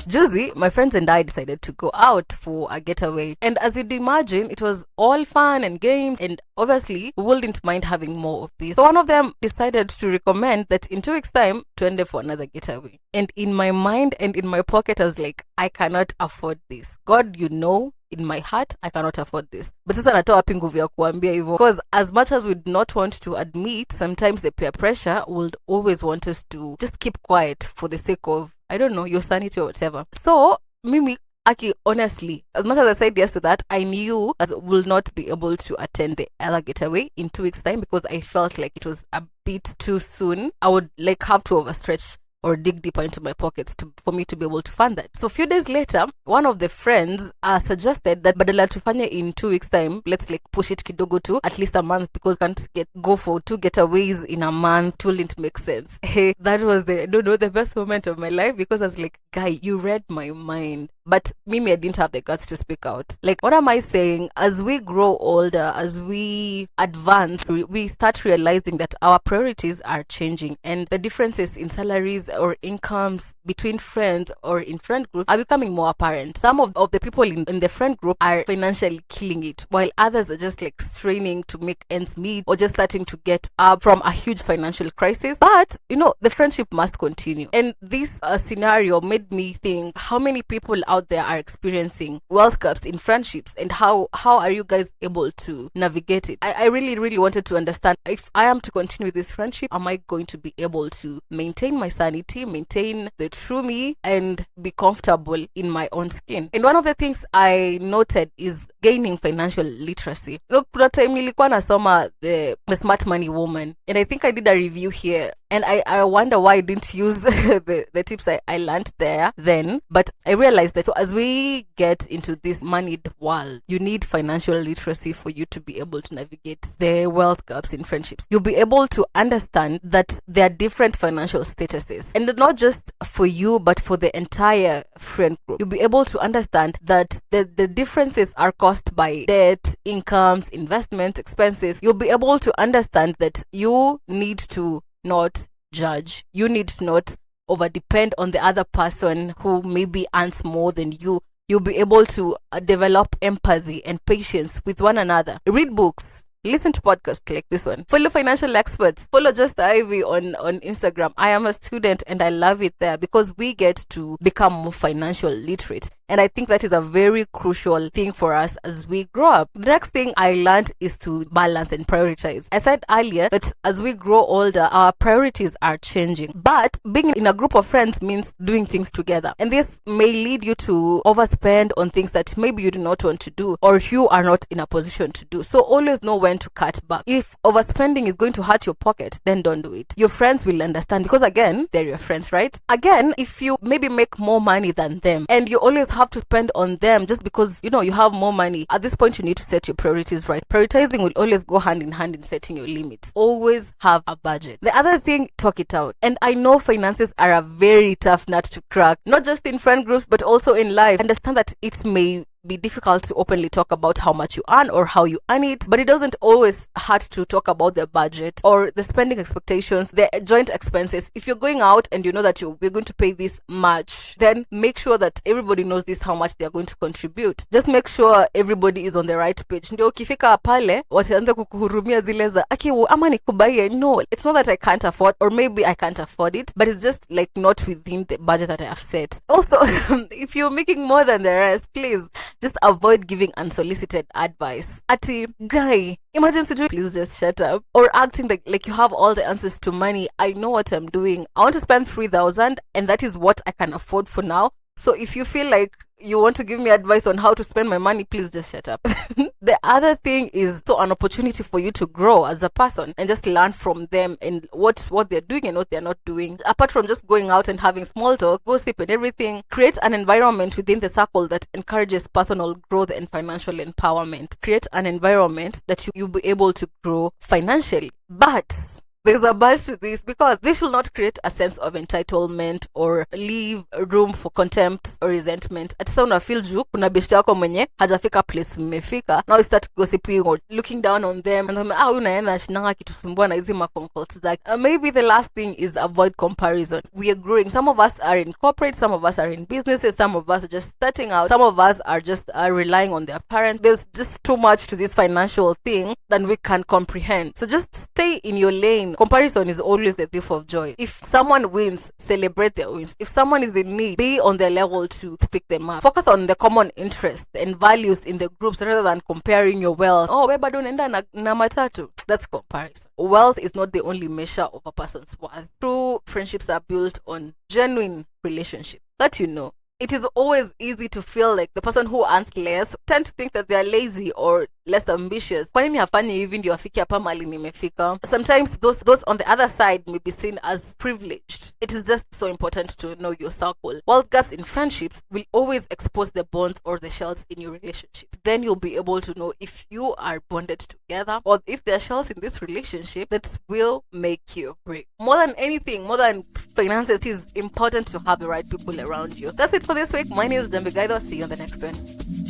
Juicy, my friends and I decided to go out for a getaway. And as you'd imagine, it was all fun and games, and obviously, we wouldn't mind having more of this. So one of them decided to recommend that in 2 weeks' time, to end for another getaway. And in my mind and in my pocket, I was like, I cannot afford this. God, you know, in my heart, I cannot afford this. But sasa natoa wapi nguvu ya kuambia hivyo? Because as much as we'd not want to admit, sometimes the peer pressure would always want us to just keep quiet for the sake of, I don't know, your sanity or whatever. So, Mimi, Aki, honestly, as much as I said yes to that, I knew I will not be able to attend the other getaway in 2 weeks' time because I felt like it was a bit too soon. I would like have to overstretch or dig deeper into my pockets for me to be able to fund that. So a few days later, one of the friends suggested that badala tufanye in 2 weeks time, let's like push it kidogo to at least a month because can't go for 2 getaways in a month. It wouldn't make sense. Hey, that was the best moment of my life because I was like, guy, you read my mind. But Mimi, I didn't have the guts to speak out. Like, what am I saying? As we grow older, as we advance, we start realizing that our priorities are changing and the differences in salaries or incomes between friends or in friend groups are becoming more apparent. Some of the people in the friend group are financially killing it, while others are just like straining to make ends meet or just starting to get up from a huge financial crisis. But, you know, the friendship must continue. And this scenario made me think how many people out there are experiencing wealth gaps in friendships and how are you guys able to navigate it? I really wanted to understand if I am to continue this friendship, am I going to be able to maintain my sanity, maintain the true me, and be comfortable in my own skin? And one of the things I noted is gaining financial literacy. Look, kuna time nilikuwa nasoma the Smart Money Woman, and I think I did a review here. And I wonder why I didn't use the tips I learned there then. But I realized that so as we get into this moneyed world, you need financial literacy for you to be able to navigate the wealth gaps in friendships. You'll be able to understand that there are different financial statuses. And not just for you, but for the entire friend group. You'll be able to understand that the differences are caused by debt, incomes, investments, expenses. You'll be able to understand that you need to not judge. You need to not over depend on the other person who maybe earns more than you. You'll be able to develop empathy and patience with one another. Read books. Listen to podcasts like this one. Follow financial experts. Follow Just Ivy on Instagram. I am a student and I love it there because we get to become more financial literate. And I think that is a very crucial thing for us as we grow up. The next thing I learned is to balance and prioritize. I said earlier that as we grow older, our priorities are changing. But being in a group of friends means doing things together. And this may lead you to overspend on things that maybe you do not want to do or you are not in a position to do. So always know when to cut back. If overspending is going to hurt your pocket, then don't do it. Your friends will understand because again, they're your friends, right? Again, if you maybe make more money than them and you always have to spend on them just because you know you have more money, at this point you need to set your priorities right. Prioritizing will always go hand in hand in setting your limits. Always have a budget. The other thing, talk it out. And I know finances are a very tough nut to crack, not just in friend groups but also in life. Understand that it may be difficult to openly talk about how much you earn or how you earn it, but it doesn't always hurt to talk about the budget or the spending expectations, the joint expenses. If you're going out and you know that we're going to pay this much, then make sure that everybody knows this how much they're going to contribute. Just make sure everybody is on the right page. Ndio ukifika pale wasianze kukuhurumia zile za ama nikubaie. No, it's not that I can't afford or maybe I can't afford it, but it's just like not within the budget that I have set. Also, if you're making more than the rest, please just avoid giving unsolicited advice. Ati, guy, imagine situation, please just shut up. Or acting like you have all the answers to money. I know what I'm doing. I want to spend 3,000 and that is what I can afford for now. So if you feel like you want to give me advice on how to spend my money, please just shut up. The other thing is so an opportunity for you to grow as a person and just learn from them and what they're doing and what they're not doing. Apart from just going out and having small talk, gossip and everything, create an environment within the circle that encourages personal growth and financial empowerment. Create an environment that you'll be able to grow financially. But There's a buzz to this because this will not create a sense of entitlement or leave room for contempt or resentment. At sasa unafeel juu kuna beshte yako mwenye hajafika place mmefika. Now you start gossiping or looking down on them and huyu naenda shinanga kitusumbua na hizi makonkols zake. Maybe the last thing is avoid comparison. We are growing. Some of us are in corporate, some of us are in businesses, some of us are just starting out, some of us are just relying on their parents. There's just too much to this financial thing than we can comprehend. So just stay in your lane. Comparison is always the thief of joy. If someone wins, celebrate their wins. If someone is in need, be on their level to pick them up. Focus on the common interests and values in the groups rather than comparing your wealth. Oh, we bado nenda na matatu. That's comparison. Wealth is not the only measure of a person's worth. True friendships are built on genuine relationships. That you know. It is always easy to feel like the person who earns less tend to think that they are lazy or less ambitious. Kwa nini hafanyi hivi ndio afike hapa mali nimefika? Sometimes those on the other side may be seen as privileged. It is just so important to know your circle. While gaps in friendships will always expose the bonds or the shells in your relationship. Then you'll be able to know if you are bonded together or if there are shells in this relationship that will make you break. More than anything, more than finances, it is important to have the right people around you. That's it for this week. My name is Jambi Gaido. See you on the next one.